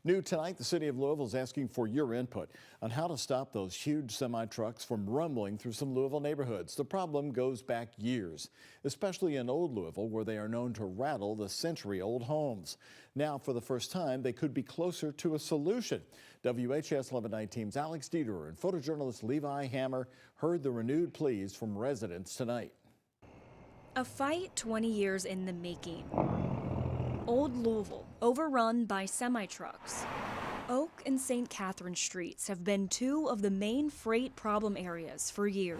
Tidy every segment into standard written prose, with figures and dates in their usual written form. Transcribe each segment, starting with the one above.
New tonight, the city of Louisville is asking for your input on how to stop those huge semi-trucks from rumbling through some Louisville neighborhoods. The problem goes back years, especially in Old Louisville, where they are known to rattle the century-old homes. Now, for the first time, they could be closer to a solution. WHS 1119's Alex Dieterer and photojournalist Levi Hammer heard the renewed pleas from residents tonight. A fight 20 years in the making. Old Louisville, overrun by semi-trucks. Oak and St. Catherine Streets have been two of the main freight problem areas for years.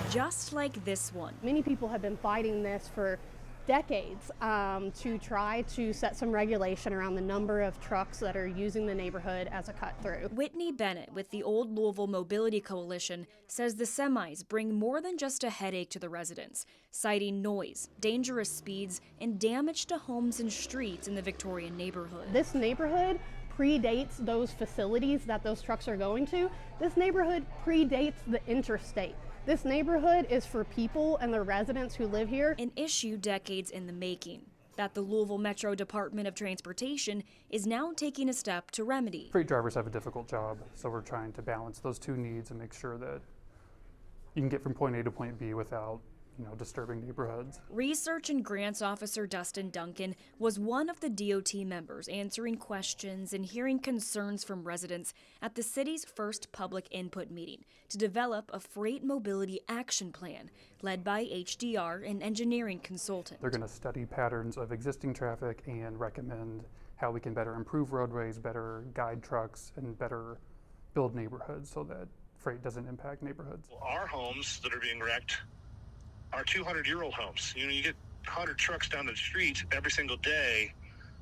Just like this one. Many people have been fighting this for decades to try to set some regulation around the number of trucks that are using the neighborhood as a cut through. Whitney Bennett with the Old Louisville Mobility Coalition says the semis bring more than just a headache to the residents, citing noise, dangerous speeds, and damage to homes and streets in the Victorian neighborhood. This neighborhood predates those facilities that those trucks are going to. This neighborhood predates the interstate. This neighborhood is for people and the residents who live here. An issue decades in the making that the Louisville Metro Department of Transportation is now taking a step to remedy. Freight drivers have a difficult job, so we're trying to balance those two needs and make sure that you can get from point A to point B without disturbing neighborhoods. Research and Grants Officer Dustin Duncan was one of the DOT members answering questions and hearing concerns from residents at the city's first public input meeting to develop a freight mobility action plan led by HDR, an engineering consultant. They're going to study patterns of existing traffic and recommend how we can better improve roadways, better guide trucks, and better build neighborhoods so that freight doesn't impact neighborhoods. Our homes that are being wrecked are 200-year-old homes. You get 100 trucks down the street every single day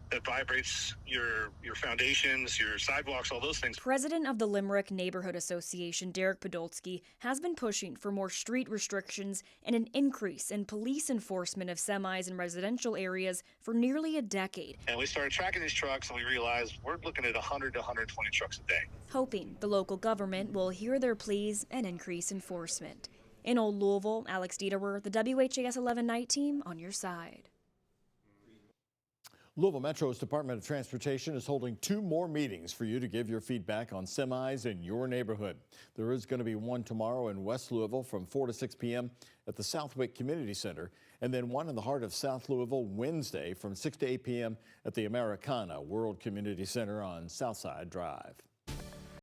that vibrates your foundations, your sidewalks, all those things. President of the Limerick Neighborhood Association, Derek Podolsky, has been pushing for more street restrictions and an increase in police enforcement of semis in residential areas for nearly a decade. And we started tracking these trucks and we realized we're looking at 100 to 120 trucks a day. Hoping the local government will hear their pleas and increase enforcement. In Old Louisville, Alex Dieterer, the WHAS 11 team on your side. Louisville Metro's Department of Transportation is holding 2 more meetings for you to give your feedback on semis in your neighborhood. There is going to be one tomorrow in West Louisville from 4 to 6 p.m. at the Southwick Community Center, and then one in the heart of South Louisville Wednesday from 6 to 8 p.m. at the Americana World Community Center on Southside Drive.